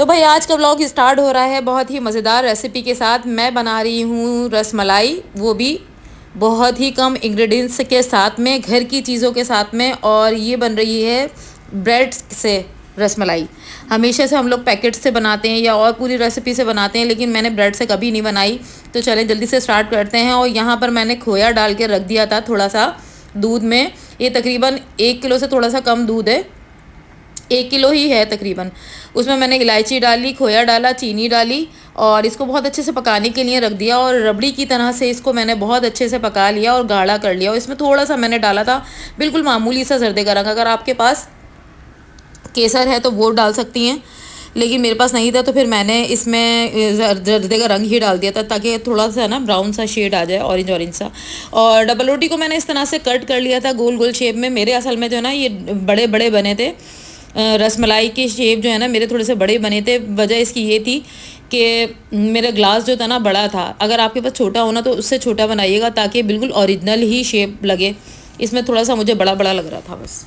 तो भाई आज का व्लॉग स्टार्ट हो रहा है बहुत ही मज़ेदार रेसिपी के साथ। मैं बना रही हूँ रसमलाई, वो भी बहुत ही कम इंग्रेडिएंट्स के साथ में, घर की चीज़ों के साथ में। और ये बन रही है ब्रेड से रसमलाई। हमेशा से हम लोग पैकेट से बनाते हैं या और पूरी रेसिपी से बनाते हैं, लेकिन मैंने ब्रेड से कभी नहीं बनाई। तो चलें जल्दी से स्टार्ट करते हैं। और यहाँ पर मैंने खोया डाल के रख दिया था थोड़ा सा दूध में। ये तकरीबन 1 किलो से थोड़ा सा कम दूध है, 1 किलो ही है तकरीबन। उसमें मैंने इलायची डाली, खोया डाला, चीनी डाली और इसको बहुत अच्छे से पकाने के लिए रख दिया। और रबड़ी की तरह से इसको मैंने बहुत अच्छे से पका लिया और गाढ़ा कर लिया। और इसमें थोड़ा सा मैंने डाला था बिल्कुल मामूली सा जर्दे का रंग। अगर आपके पास केसर है तो वो डाल सकती हैं, लेकिन मेरे पास नहीं था तो फिर मैंने इसमें जर्दे का रंग ही डाल दिया था, ताकि थोड़ा सा ना ब्राउन सा शेड आ जाए, ऑरेंज ऑरेंज सा। और डबल रोटी को मैंने इस तरह से कट कर लिया था गोल गोल शेप में। मेरे असल में जो है ना ये बड़े बड़े बने थे। रसमलाई के शेप जो है ना मेरे थोड़े से बड़े बने थे। वजह इसकी ये थी कि मेरा ग्लास जो था ना बड़ा था। अगर आपके पास छोटा हो ना तो उससे छोटा बनाइएगा, ताकि बिल्कुल ओरिजिनल ही शेप लगे। इसमें थोड़ा सा मुझे बड़ा बड़ा लग रहा था बस।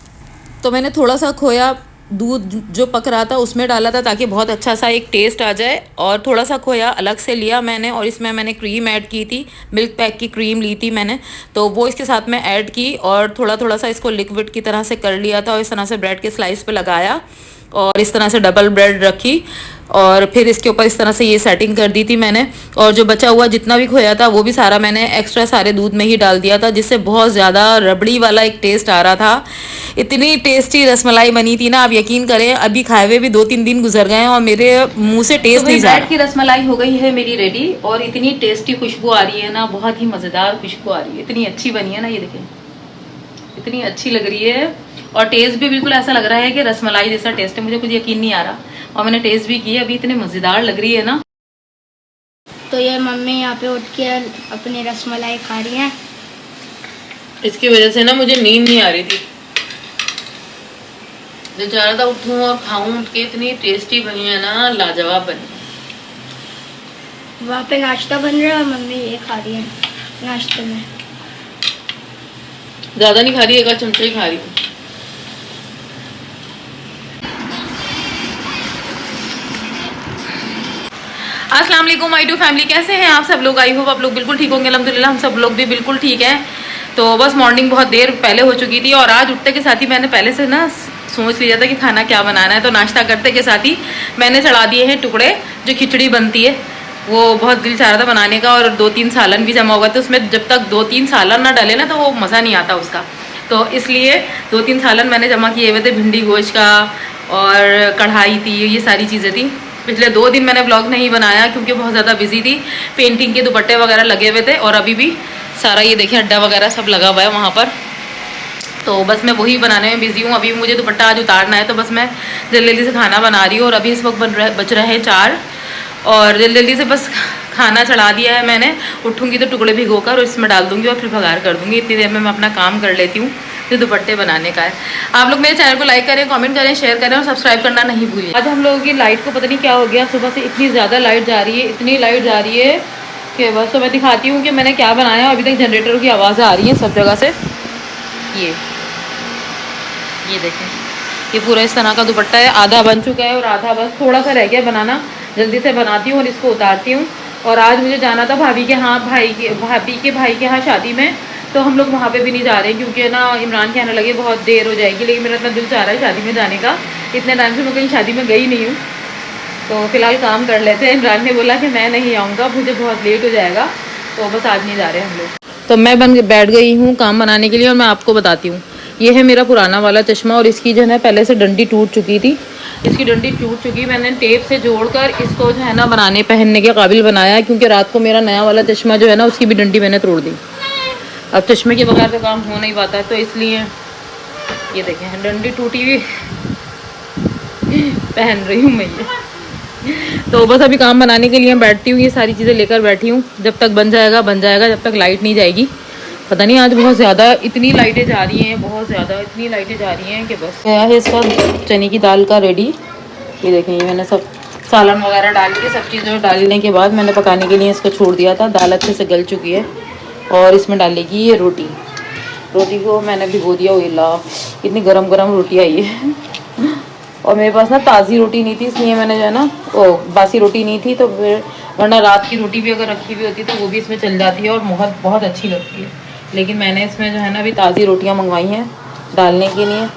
तो मैंने थोड़ा सा खोया दूध जो पक रहा था उसमें डाला था, ताकि बहुत अच्छा सा एक टेस्ट आ जाए। और थोड़ा सा खोया अलग से लिया मैंने और इसमें मैंने क्रीम ऐड की थी, मिल्क पैक की क्रीम ली थी मैंने, तो वो इसके साथ में ऐड की। और थोड़ा थोड़ा सा इसको लिक्विड की तरह से कर लिया था और इस तरह से ब्रेड के स्लाइस पे लगाया और इस तरह से डबल ब्रेड रखी। और फिर इसके ऊपर इस तरह से ये सेटिंग कर दी थी मैंने। और जो बचा हुआ जितना भी खोया था वो भी सारा मैंने एक्स्ट्रा सारे दूध में ही डाल दिया था, जिससे बहुत ज़्यादा रबड़ी वाला एक टेस्ट आ रहा था। इतनी टेस्टी रसमलाई बनी थी ना, आप यकीन करें अभी खाए हुए भी 2-3 दिन गुजर गए हैं और मेरे मुंह से टेस्ट नहीं जा रहा। ब्रेड की रसमलाई हो गई है मेरी रेडी और इतनी टेस्टी खुशबू आ रही है ना, बहुत ही मज़ेदार खुशबू आ रही है। इतनी अच्छी बनी है ना, ये देखें इतनी अच्छी लग रही है। और टेस्ट भी बिल्कुल ऐसा लग रहा है कि रसमलाई जैसा टेस्ट है। मुझे कुछ यकीन नहीं आ रहा और मैंने टेस्ट भी किया, अभी इतनी मज़ेदार लग रही है ना। तो ये मम्मी यहाँ पे उठ के अपनी रसमलाई खा रही हैं। इसकी वजह से ना मुझे नींद नहीं आ रही थी, दिल चाह रहा था उठूं और खाऊं उठ के। इतनी टेस्टी बनी है ना, लाजवाब बनी। वहाँ पे नाश्ता बन रहा है, मम्मी ये खा रही है नाश्ते में। ज्यादा नहीं खा रही, एक चमचा ही खा रही हूँ। अस्सलाम वालेकुम माय टू फैमिली, कैसे हैं आप सब लोग? आई होप आप लोग बिल्कुल ठीक होंगे। अल्हम्दुलिल्लाह हम सब लोग भी बिल्कुल ठीक हैं। तो बस मॉर्निंग बहुत देर पहले हो चुकी थी और आज उठते के साथ ही मैंने पहले से ना सोच लिया था कि खाना क्या बनाना है। तो नाश्ता करते के साथ ही मैंने चढ़ा दिए हैं टुकड़े, जो खिचड़ी बनती है वो बहुत दिल चाह रहा था बनाने का। और 2-3 सालन भी जमा हुआ था उसमें। जब तक 2-3 सालन ना डाले ना तो वो मज़ा नहीं आता उसका। तो इसलिए 2-3 सालन मैंने जमा किए हुए थे, भिंडी गोश्त का और कढ़ाई थी, ये सारी चीज़ें थी। पिछले 2 दिन मैंने व्लॉग नहीं बनाया क्योंकि बहुत ज़्यादा बिजी थी। पेंटिंग के दुपट्टे वगैरह लगे हुए थे और अभी भी सारा ये देखिए अड्डा वगैरह सब लगा हुआ है वहाँ पर। तो बस मैं वही बनाने में बिज़ी हूँ। अभी मुझे दुपट्टा आज उतारना है, तो बस मैं जल्दी जल्दी से खाना बना रही हूँ। और अभी इस वक्त बच रहे हैं 4 और जल्दी जल्दी से बस खाना चढ़ा दिया है मैंने। उठूँगी तो टुकड़े भिगोकर और इसमें डाल दूँगी और फिर भगार कर दूँगी। इतनी देर में मैं अपना काम कर लेती हूँ जो दुपट्टे बनाने का है। आप लोग मेरे चैनल को लाइक करें, कमेंट करें, शेयर करें और सब्सक्राइब करना नहीं भूलिए। आज हम लोगों की लाइट को पता नहीं क्या हो गया, सुबह से इतनी ज़्यादा लाइट जा रही है, इतनी लाइट जा रही है कि बस। तो मैं दिखाती हूँ कि मैंने क्या बनाया। अभी तक जनरेटर की आवाज़ें आ रही हैं सब जगह से। ये देखें, ये पूरा इस तरह का दुपट्टा है। आधा बन चुका है और आधा बस थोड़ा सा रह गया बनाना। जल्दी से बनाती हूँ और इसको उतारती हूँ। और आज मुझे जाना था भाभी के यहाँ, भाभी के भाई के यहाँ शादी में। तो हम लोग वहाँ पे भी नहीं जा रहे हैं क्योंकि ना इमरान कहने लगे बहुत देर हो जाएगी। लेकिन मेरा इतना दिल चाह रहा है शादी में जाने का। इतने टाइम से मैं कहीं शादी में गई नहीं हूँ। तो फिलहाल काम कर लेते हैं। इमरान ने बोला कि मैं नहीं आऊँगा, मुझे बहुत लेट हो जाएगा, तो बस आज नहीं जा रहे हम लोग। तो मैं बैठ गई हूँ काम बनाने के लिए और मैं आपको बताती हूँ। ये है मेरा पुराना वाला चश्मा और इसकी जो है पहले से डंडी टूट चुकी थी। इसकी डंडी टूट चुकी, मैंने टेप से जोड़कर इसको जो है ना बनाने पहनने के काबिल बनाया, क्योंकि रात को मेरा नया वाला चश्मा जो है ना उसकी भी डंडी मैंने तोड़ दी। अब चश्मे के बगैर तो काम हो नहीं पाता है, तो इसलिए ये देखें डंडी टूटी हुई पहन रही हूँ मैं ये। तो बस अभी काम बनाने के लिए बैठती हूँ, ये सारी चीज़ें लेकर बैठी हूँ। जब तक बन जाएगा जब तक लाइट नहीं जाएगी। पता नहीं आज बहुत ज़्यादा इतनी लाइटें जा रही हैं, बहुत ज़्यादा इतनी लाइटें जा रही हैं कि बस। गया है इसका चने की दाल का रेडी। ये देखें, ये मैंने सब सालन वगैरह डाल के सब चीज़ें डालने के बाद मैंने पकाने के लिए इसको छोड़ दिया था। दाल अच्छे से गल चुकी है और इसमें डालेगी ये रोटी। रोटी को मैंने भिगो दिया। ला इतनी गरम गरम रोटी आई है। और मेरे पास ना ताज़ी रोटी नहीं थी, इसलिए मैंने जो है ना बासी रोटी नहीं थी, तो फिर वरना रात की रोटी भी अगर रखी हुई होती तो वो भी इसमें चल जाती है और बहुत बहुत अच्छी लगती है। लेकिन मैंने इसमें जो है ना अभी ताज़ी रोटियां मंगवाई हैं डालने के लिए।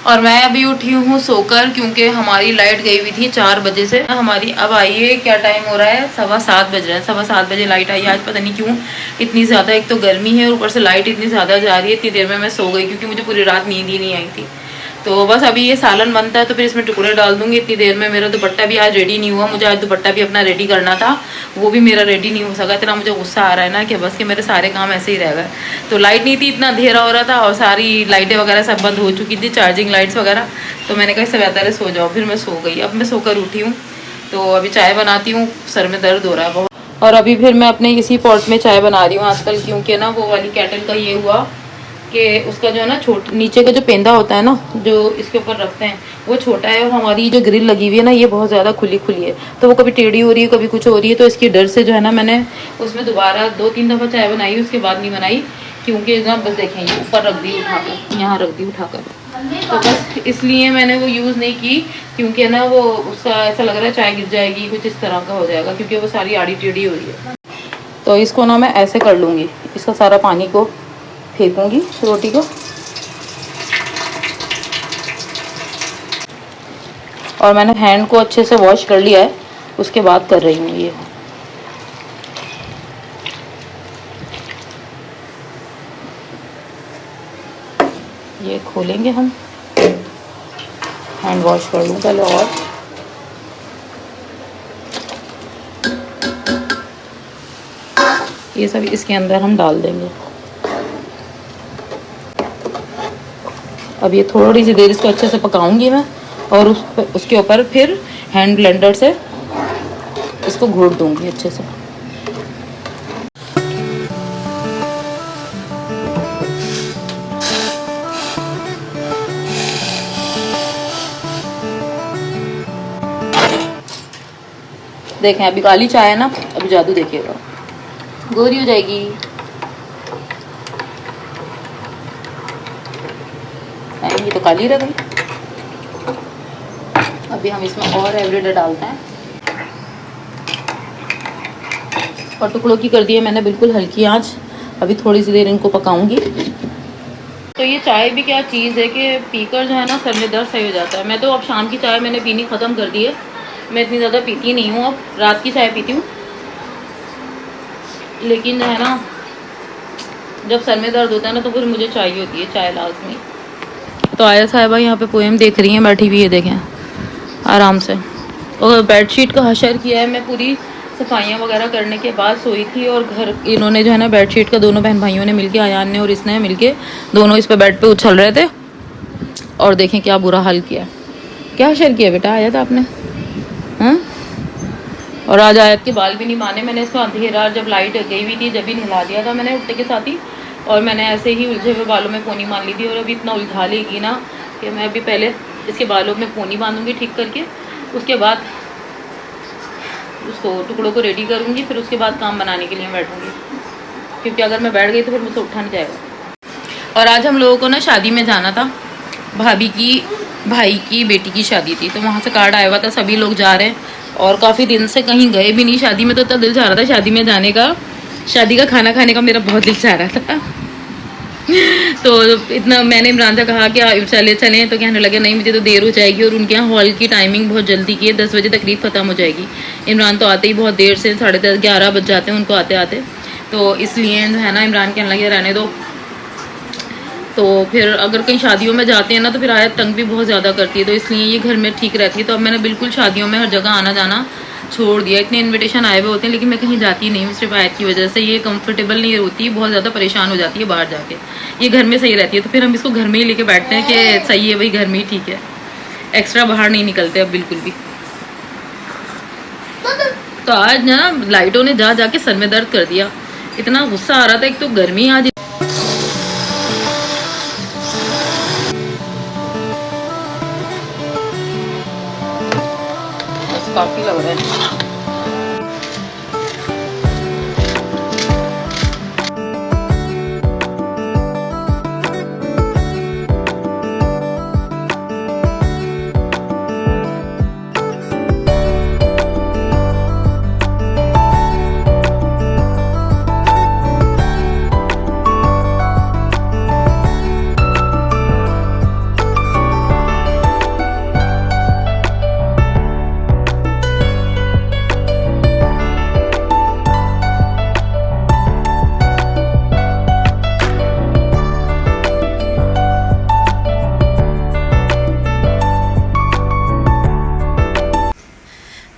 और मैं अभी उठी हूँ सोकर, क्योंकि हमारी लाइट गई हुई थी 4 बजे से। हमारी अब आई है, क्या टाइम हो रहा है, 7:15 बज रहे हैं। 7:15 बजे लाइट आई। आज पता नहीं क्यों इतनी ज़्यादा, एक तो गर्मी है और ऊपर से लाइट इतनी ज़्यादा जा रही है। इतनी देर में मैं सो गई क्योंकि मुझे पूरी रात नींद ही नहीं आई थी। तो बस अभी ये सालन बनता है तो फिर इसमें टुकड़े डाल दूंगी इतनी देर में। मेरा दुपट्टा भी आज रेडी नहीं हुआ, मुझे आज दुपट्टा भी अपना रेडी करना था, वो भी मेरा रेडी नहीं हो सका। इतना मुझे गुस्सा आ रहा है ना कि बस कि मेरे सारे काम ऐसे ही रह गए। तो लाइट नहीं थी, इतना अंधेरा हो रहा था और सारी लाइटें वगैरह सब बंद हो चुकी थी, चार्जिंग लाइट्स वगैरह। तो मैंने कहा इससे बेहतर है सो जाओ, फिर मैं सो गई। अब मैं सोकर उठी हूँ तो अभी चाय बनाती हूँ, सर में दर्द हो रहा है बहुत। और अभी फिर मैं अपने इसी पॉट में चाय बना रही हूँ आजकल, क्योंकि ना वो वाली केटल का ये हुआ कि उसका जो है ना नीचे का जो पेंदा होता है ना जो इसके ऊपर रखते हैं वो छोटा है, और हमारी जो ग्रिल लगी हुई है ना ये बहुत ज़्यादा खुली खुली है, तो वो कभी टेढ़ी हो रही है कभी कुछ हो रही है। तो इसकी डर से जो है ना मैंने उसमें दोबारा 2-3 दफ़ा चाय बनाई, उसके बाद नहीं बनाई, क्योंकि ना बस देखें ये ऊपर रख दी उठाकर, यहाँ रख दी उठाकर, तो बस इसलिए मैंने वो यूज़ नहीं की, क्योंकि ना वो उसका ऐसा लग रहा है चाय गिर जाएगी, कुछ इस तरह का हो जाएगा, क्योंकि वो सारी आड़ी टेढ़ी हो रही है। तो इसको ना मैं ऐसे कर लूँगी, इसका सारा पानी को फेंकूंगी रोटी को। और मैंने हैंड को अच्छे से वॉश कर लिया है, उसके बाद कर रही हूँ ये खोलेंगे हम, हैंड वॉश कर लूँ पहले। और ये सब इसके अंदर हम डाल देंगे। अब ये थोड़ी सी देर इसको अच्छे से पकाऊंगी मैं, और उसके ऊपर फिर हैंड ब्लेंडर से इसको घोट दूंगी अच्छे से। देखें अभी काली चाय है ना, अभी जादू देखिएगा, गोरी हो जाएगी। ये तो काली रह गई। अभी हम इसमें और एवरीडे डालते हैं, और टुकड़ों की कर दी है मैंने बिल्कुल हल्की आंच। अभी थोड़ी सी देर इनको पकाऊंगी। तो ये चाय भी क्या चीज़ है कि पीकर जो है ना सर में दर्द सही हो जाता है। मैं तो अब शाम की चाय मैंने पीनी ख़त्म कर दी है, मैं इतनी ज़्यादा पीती नहीं हूँ, अब रात की चाय पीती हूँ। लेकिन जो है ना जब सर में दर्द होता है ना तो फिर मुझे चाहिए होती है चाय लाजमी। तो आया साहिबा यहाँ पे पोएम देख रही हैं, बैठी हुई है, देखें आराम से। और बेडशीट का हशर किया है, मैं पूरी सफाइयाँ वगैरह करने के बाद सोई थी, और घर इन्होंने जो है ना बेडशीट का दोनों बहन भाइयों ने मिलके, आयान ने और इसने मिलके दोनों इस पे बेड पे उछल रहे थे, और देखें क्या बुरा हाल किया। क्या हशर किया बेटा आयत आपने, हाँ? और आज आयत के बाल भी नहीं माने। मैंने इसको अंधेरा जब लाइट गई हुई थी जब भी नहला दिया था मैंने उठने के साथ ही, और मैंने ऐसे ही उलझे हुए बालों में पोनी मान ली थी। और अभी इतना उलझा लेगी ना कि मैं अभी पहले इसके बालों में पोनी बांधूंगी ठीक करके, उसके बाद उसको टुकड़ों को रेडी करूँगी, फिर उसके बाद काम बनाने के लिए बैठूँगी, क्योंकि अगर मैं बैठ गई तो फिर मुझसे उठा नहीं जाएगा। और आज हम लोगों को ना शादी में जाना था, भाभी की भाई की बेटी की शादी थी, तो वहाँ से कार्ड आया हुआ था, सभी लोग जा रहे हैं। और काफ़ी दिन से कहीं गए भी नहीं शादी में, तो इतना दिल चाह रहा था शादी में जाने का, शादी का खाना खाने का मेरा बहुत दिल चाह रहा था। तो इतना मैंने इमरान से कहा कि चले चलें, तो कहने लगे नहीं मुझे तो देर हो जाएगी, और उनके यहाँ हॉल की टाइमिंग बहुत जल्दी की है, 10 बजे तकरीब ख़त्म हो जाएगी। इमरान तो आते ही बहुत देर से 10:30 11 बज जाते हैं उनको आते आते, तो इसलिए जो है ना इमरान कहने लगे रहने दो। तो फिर अगर कहीं शादियों में जाते हैं ना तो फिर आयत तंग भी बहुत ज़्यादा करती है, तो इसलिए ये घर में ठीक रहती है। तो अब मैंने बिल्कुल शादियों में हर जगह आना जाना छोड़ दिया। इतने इनविटेशन आए हुए होते हैं लेकिन मैं कहीं जाती नहीं हूँ, सिर्फ आयत की वजह से। ये कंफर्टेबल नहीं होती, बहुत ज़्यादा परेशान हो जाती है बाहर जाके, ये घर में सही रहती है। तो फिर हम इसको घर में ही लेके बैठते हैं कि सही है भाई घर में ही ठीक है, एक्स्ट्रा बाहर नहीं निकलते अब बिल्कुल भी। तो आज ना लाइटों ने जा जाके सर में दर्द कर दिया, इतना गुस्सा आ रहा था। एक तो गर्मी आज काफ़ी लग रहा है।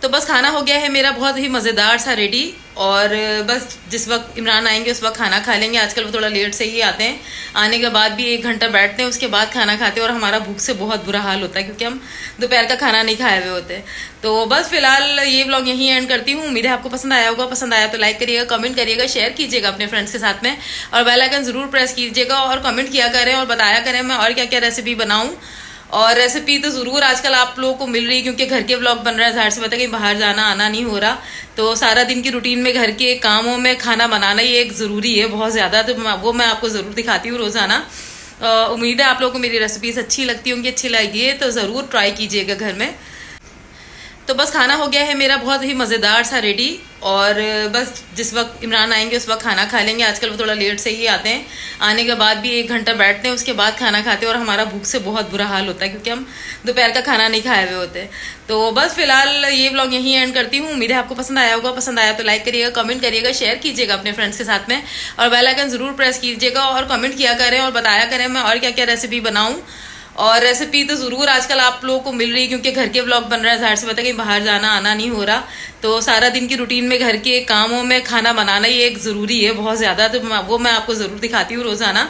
तो बस खाना हो गया है मेरा बहुत ही मज़ेदार सा रेडी, और बस जिस वक्त इमरान आएंगे उस वक्त खाना खा लेंगे। आजकल वो थोड़ा लेट से ही आते हैं, आने के बाद भी 1 घंटा बैठते हैं, उसके बाद खाना खाते हैं, और हमारा भूख से बहुत बुरा हाल होता है क्योंकि हम दोपहर का खाना नहीं खाए हुए होते। तो बस फिलहाल ये व्लॉग यहीं एंड करती हूँ। उम्मीद है आपको पसंद आया होगा। पसंद आया तो लाइक करिएगा, कमेंट करिएगा, शेयर कीजिएगा अपने फ्रेंड्स के साथ में, और बेल आइकन ज़रूर प्रेस कीजिएगा, और कमेंट किया करें और बताया करें मैं और क्या क्या रेसिपी बनाऊँ। और रेसिपी तो ज़रूर आजकल आप लोगों को मिल रही है क्योंकि घर के व्लॉग बन रहा है, ज़ाहिर सी बात है कहीं बाहर जाना आना नहीं हो रहा, तो सारा दिन की रूटीन में घर के कामों में खाना बनाना ये एक ज़रूरी है बहुत ज़्यादा, तो वो मैं आपको ज़रूर दिखाती हूँ रोज़ाना। उम्मीद है आप लोगों को मेरी रेसिपीज़ अच्छी लगती होंगी, अच्छी लगी है तो ज़रूर ट्राई कीजिएगा घर में। तो बस खाना हो गया है मेरा बहुत ही मज़ेदार सा रेडी, और बस जिस वक्त इमरान आएंगे उस वक्त खाना खा लेंगे। आजकल वो थोड़ा लेट से ही आते हैं, आने के बाद भी 1 घंटा बैठते हैं, उसके बाद खाना खाते हैं, और हमारा भूख से बहुत बुरा हाल होता है क्योंकि हम दोपहर का खाना नहीं खाए हुए होते। तो बस फिलहाल ये व्लॉग यहीं एंड करती हूँ। उम्मीद है आपको पसंद आया होगा। पसंद आया तो लाइक करिएगा, कमेंट करिएगा, शेयर कीजिएगा अपने फ्रेंड्स के साथ में, और बेल आइकन ज़रूर प्रेस कीजिएगा, और कमेंट किया करें और बताया करें मैं और क्या क्या रेसिपी बनाऊँ। और रेसिपी तो ज़रूर आजकल आप लोगों को मिल रही है क्योंकि घर के व्लॉग बन रहा है, ज़ाहिर सी बात है कहीं बाहर जाना आना नहीं हो रहा, तो सारा दिन की रूटीन में घर के कामों में खाना बनाना ये एक ज़रूरी है बहुत ज़्यादा, तो वो मैं आपको ज़रूर दिखाती हूँ रोज़ाना।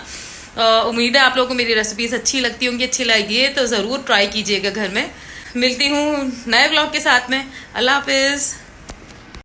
उम्मीद है आप लोगों को मेरी रेसिपीज़ अच्छी लगती होंगी, अच्छी लगी है तो ज़रूर ट्राई कीजिएगा घर में। मिलती हूँ नए व्लॉग के साथ में। अल्लाह हाफिज़।